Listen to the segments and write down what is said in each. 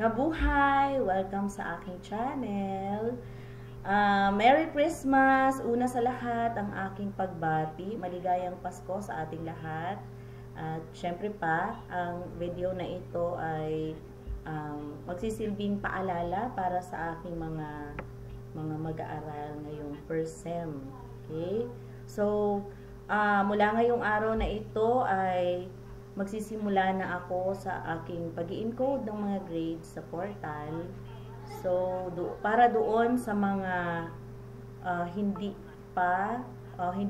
Mabuhay! Welcome sa aking channel. Merry Christmas! Una sa lahat, ang aking pagbati. Maligayang Pasko sa ating lahat. At syempre pa, ang video na ito ay magsisilbing paalala para sa aking mga mag-aaral ngayong first sem. Okay? So, mula ngayong araw na ito ay magsisimula na ako sa aking pag-i-encode ng mga grades sa portal. So, para doon sa mga hindi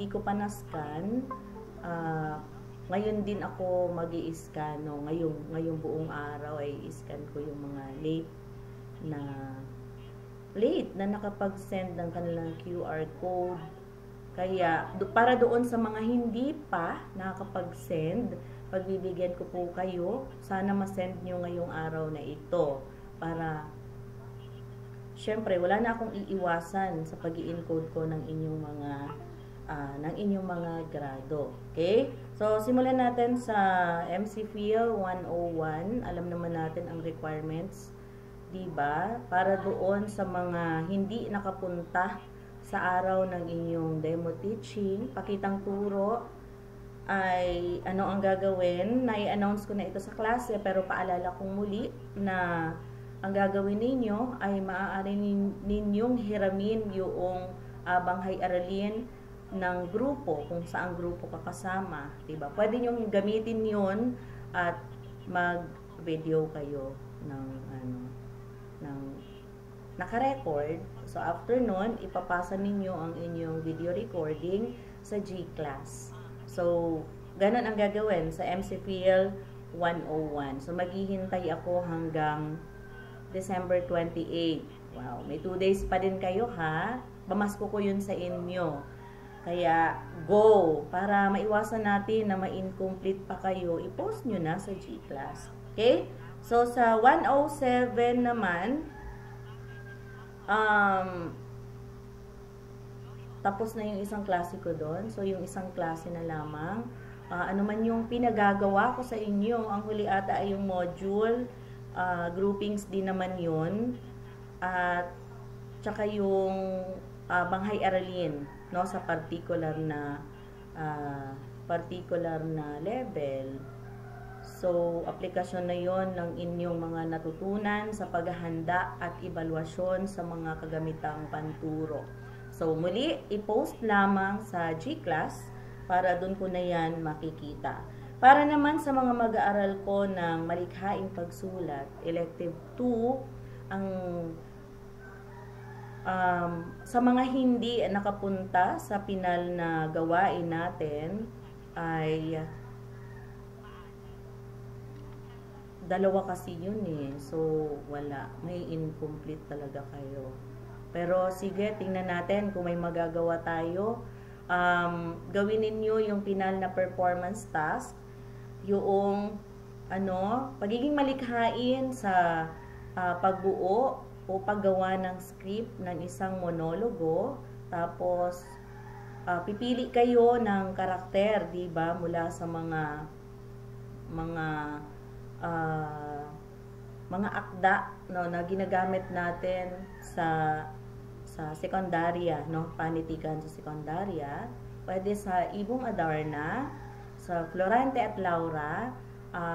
ko pa na-scan, ngayon din ako mag-i-scan. No? Ngayong buong araw ay i-scan ko yung mga late na nakapag-send ng kanilang QR code. Kaya, para doon sa mga hindi pa nakakapag-send, pagbibigyan ko po kayo, sana ma-send nyo ngayong araw na ito. Para, syempre, wala na akong iiwasan sa pag-i-encode ko ng inyong mga grado. Okay? So, simulan natin sa MCFIL 101. Alam naman natin ang requirements, diba? Para doon sa mga hindi nakapunta sa araw ng inyong demo teaching, pakitang turo, ay ano ang gagawin. Nai-announce ko na ito sa klase, pero paalala kong muli na ang gagawin ninyo ay maaari ninyong hiramin yung banghay aralin ng grupo, kung saang grupo kakasama, diba? Pwede nyong gamitin yun at mag-video kayo ng naka-record. So after nun, ipapasa ninyo ang inyong video recording sa G-Class. So, ganun ang gagawin sa MCFIL 101. So, maghihintay ako hanggang December 28. Wow, may 2 days pa din kayo ha. Pamasko ko yun sa inyo. Kaya, go! Para maiwasan natin na ma-incomplete pa kayo, i-post nyo na sa G-Class. Okay? So, sa 107 naman, tapos na yung isang klase ko doon. So, yung isang klase na lamang. Ano man yung pinagagawa ko sa inyo, ang huli ata ay yung module, groupings din naman yun. At tsaka yung banghay aralin, no, sa particular na level. So, aplikasyon na yon ng inyong mga natutunan sa paghahanda at evaluasyon sa mga kagamitang panturo. So, muli, i-post lamang sa G-Class para doon ko na yan makikita. Para naman sa mga mag-aaral ko ng malikhaing pagsulat, Elective 2, sa mga hindi nakapunta sa pinal na gawain natin, ay dalawa kasi yun eh. So, wala. May incomplete talaga kayo. Pero sige, tingnan natin kung may magagawa tayo. Gawin ninyo yung pinal na performance task. Yung pagiging malikhain sa pagbuo o paggawa ng script ng isang monologo. Tapos, pipili kayo ng karakter, diba? Mula sa mga akda, no, na ginagamit natin sa sekundarya, no, panitikan sa sekundarya. Pwede sa Ibong Adarna, sa Florante at Laura,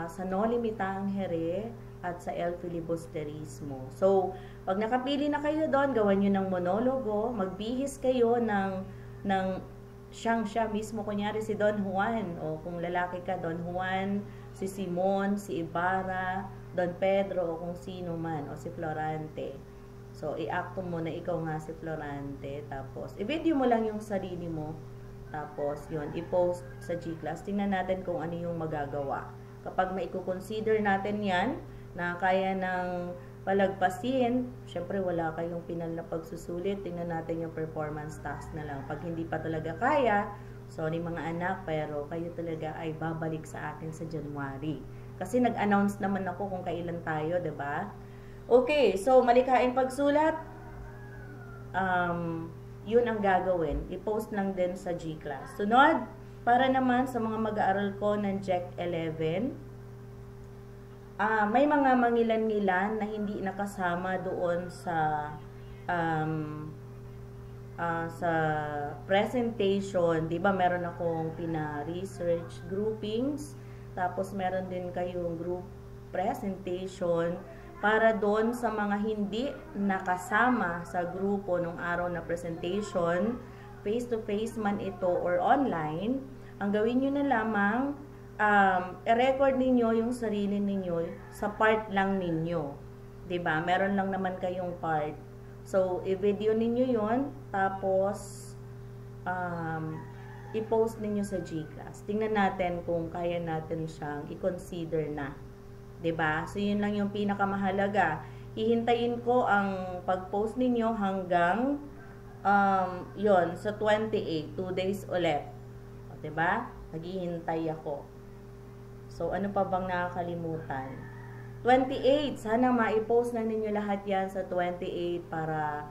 sa No Limitang Here, at sa El Filibusterismo. So, pag nakapili na kayo doon, gawan nyo ng monologo, magbihis kayo ng siya mismo, kunyari si Don Juan, o kung lalaki ka, Don Juan, si Simon, si Ibarra, Don Pedro, o kung sino man, o si Florante. So, i-acto mo na ikaw nga si Florante, tapos i-video mo lang yung sarili mo, tapos yun, i-post sa G-Class. Tingnan natin kung ano yung magagawa. Kapag maiko-consider natin yan, na kaya ng palagpasin, syempre wala kayong pinal na pagsusulit, tingnan natin yung performance task na lang. Pag hindi pa talaga kaya, sorry mga anak, pero kayo talaga ay babalik sa akin sa January. Kasi nag-announce naman ako kung kailan tayo, diba? Okay, so malikhaing pagsulat, yun ang gagawin. I-post lang din sa G-Class. Sunod, para naman sa mga mag-aaral ko ng JEC 11, may mga mangilan-ngilan na hindi nakasama doon sa presentation. 'Di ba meron akong pina-research groupings, tapos meron din kayong group presentation para doon sa mga hindi nakasama sa grupo nung araw na presentation, face-to-face man ito or online. Ang gawin nyo na lamang, i-record ninyo yung sarili ninyo sa part lang ninyo. 'Di ba? Meron lang naman kayong part. So, i-video ninyo yon, tapos i-post ninyo sa Gclass. Tingnan natin kung kaya natin siyang i-consider na. 'Di ba? So, yun lang yung pinakamahalaga. Hihintayin ko ang pag-post ninyo hanggang yon sa 28, 2 days ulit. 'Di ba? Naghihintay ako. So, ano pa bang nakakalimutan? 28, sana ma-post na ninyo lahat yan sa 28 para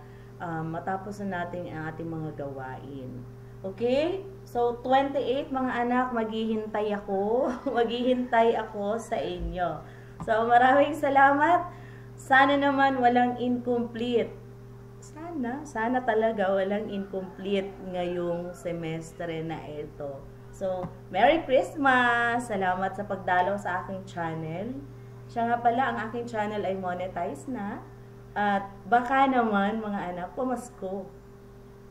matapos na natin ang ating mga gawain. Okay? So, 28 mga anak, maghihintay ako. Maghihintay ako sa inyo. So, maraming salamat. Sana naman walang incomplete. Sana talaga walang incomplete ngayong semestre na ito. So, Merry Christmas! Salamat sa pagdalaw sa aking channel. Siya nga pala, ang aking channel ay monetize na. At baka naman, mga anak, pumasko.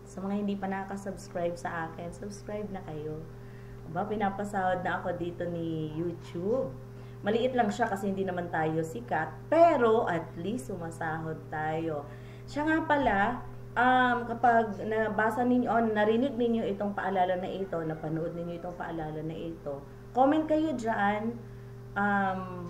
Sa mga hindi pa nakasubscribe sa akin, subscribe na kayo. Pinapasahod na ako dito ni YouTube. Maliit lang siya kasi hindi naman tayo sikat. Pero at least sumasahod tayo. Siya nga pala, kapag nabasa ninyo, narinig ninyo itong paalala na ito, napanood ninyo itong paalala na ito, comment kayo dyan,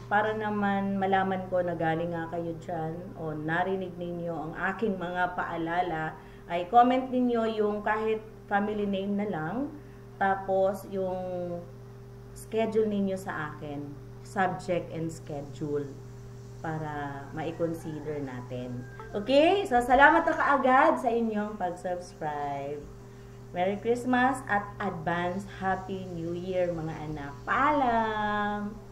para naman malaman ko na galing nga kayo dyan, o narinig ninyo ang aking mga paalala, ay comment ninyo yung kahit family name na lang, tapos yung schedule ninyo sa akin, subject and schedule, para ma-consider natin. Okay? So, salamat na kaagad sa inyong pag-subscribe. Merry Christmas at advance Happy New Year mga anak. Paalam!